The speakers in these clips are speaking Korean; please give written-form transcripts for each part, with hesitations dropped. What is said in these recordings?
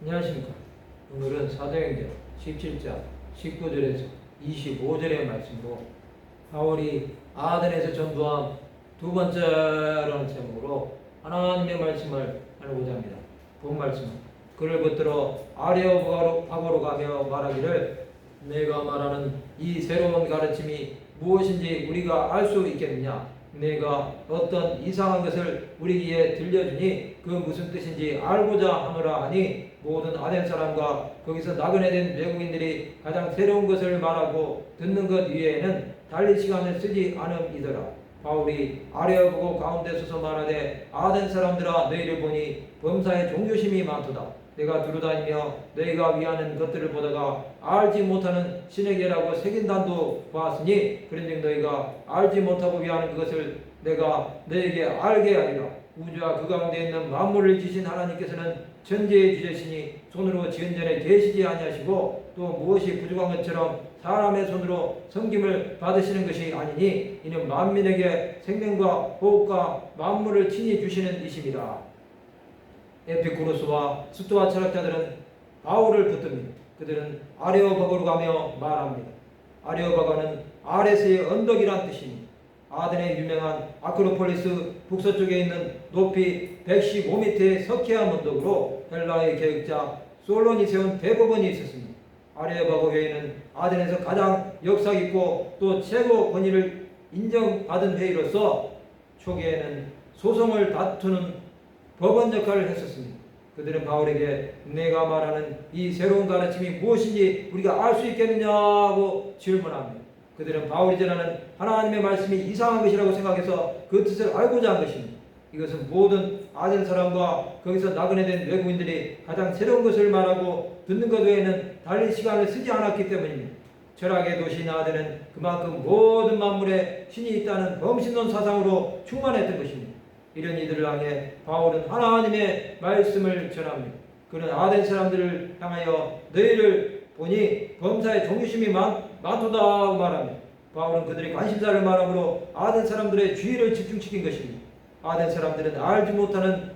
안녕하십니까. 오늘은 사도행전 17장 19절에서 25절의 말씀으로 바울이 아덴에서 전도한 두 번째라는 제목으로 하나님의 말씀을 나누고자 합니다. 본 말씀은 그를 붙들어 아레오파고로 가며 말하기를 내가 말하는 이 새로운 가르침이 무엇인지 우리가 알 수 있겠느냐. 내가 어떤 이상한 것을 우리에게 들려주니 그 무슨 뜻인지 알고자 하노라 하니 모든 아덴 사람과 거기서 나그네 된 외국인들이 가장 새로운 것을 말하고 듣는 것 위에는 달리 시간을 쓰지 않음이더라. 바울이 아레오파고 가운데 서서 말하되 아덴 사람들아 너희를 보니 범사에 종교심이 많도다. 내가 두루다니며 너희가 위하는 것들을 보다가 알지 못하는 신에게라고 새긴단도 보았으니 그런즉 너희가 알지 못하고 위하는 그것을 내가 너희에게 알게 하리라. 우주와 그 가운데 있는 만물을 지신 하나님께서는 천지의 주제시니 손으로 지은 전에 계시지 아니하시고 또 무엇이 부족한 것처럼 사람의 손으로 섬김을 받으시는 것이 아니니 이는 만민에게 생명과 호흡과 만물을 친히 주시는 이심이라. 에피쿠로스와 스토아 철학자들은 바울을 붙듭니다. 그들은 아레오파고로 가며 말합니다. 아레오파고는 아레스의 언덕이란 뜻이니 아덴의 유명한 아크로폴리스 북서쪽에 있는 높이 115m의 석회암 언덕으로 헬라의 개혁자 솔론이 세운 대법원이 있었습니다. 아레오파고 회의는 아덴에서 가장 역사 있고 또 최고 권위를 인정받은 회의로서 초기에는 소송을 다투는 법원 역할을 했었습니다. 그들은 바울에게 내가 말하는 이 새로운 가르침이 무엇인지 우리가 알 수 있겠느냐고 질문합니다. 그들은 바울이 전하는 하나님의 말씀이 이상한 것이라고 생각해서 그 뜻을 알고자 한 것입니다. 이것은 모든 아덴 사람과 거기서 나그네 된 외국인들이 가장 새로운 것을 말하고 듣는 것 외에는 달리 시간을 쓰지 않았기 때문입니다. 철학의 도시인 아덴은 그만큼 모든 만물에 신이 있다는 범신론 사상으로 충만했던 것입니다. 이런 이들을 향해 바울은 하나님의 말씀을 전합니다. 그는 아덴 사람들을 향하여 너희를 보니 범사에 종교심이 많도다 말합니다. 바울은 그들의 관심사를 말하므로 아덴 사람들의 주의를 집중시킨 것입니다. 아덴 사람들은 알지 못하는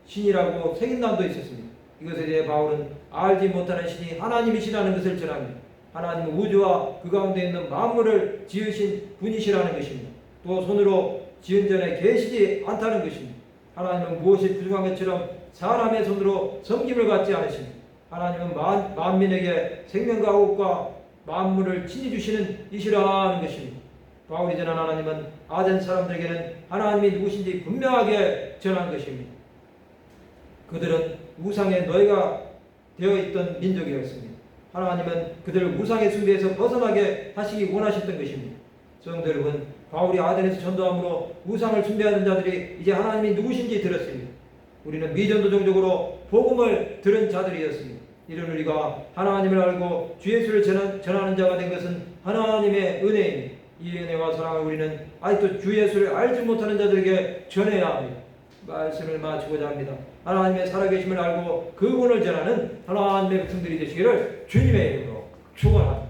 신이라고 색인남도 있었습니다. 이것에 대해 바울은 알지 못하는 신이 하나님이시라는 것을 전합니다. 하나님은 우주와 그 가운데 있는 만물을 지으신 분이시라는 것입니다. 또 손으로 지은 전에 계시지 않다는 것입니다. 하나님은 무엇이 부족한 것처럼 사람의 손으로 섬김을 받지 않으십니다. 하나님은 만민에게 생명과 호흡과 만물을 친히 주시는 이시라는 것입니다. 바울이 전한 하나님은 아덴 사람들에게는 하나님이 누구신지 분명하게 전한 것입니다. 그들은 우상의 노예가 되어 있던 민족이었습니다. 하나님은 그들을 우상의 숭배에서 벗어나게 하시기 원하셨던 것입니다. 성도 여러분, 바울이 아덴에서 전도함으로 우상을 숭배하는 자들이 이제 하나님이 누구신지 들었습니다. 우리는 미전도 종족으로 복음을 들은 자들이었습니다. 이런 우리가 하나님을 알고 주 예수를 전하는 자가 된 것은 하나님의 은혜입니다. 이 은혜와 사랑을 우리는 아직도 주 예수를 알지 못하는 자들에게 전해야 합니다. 말씀을 마치고자 합니다. 하나님의 살아계심을 알고 그분을 전하는 하나님의 백성들이 되시기를 주님의 이름으로 축원합니다.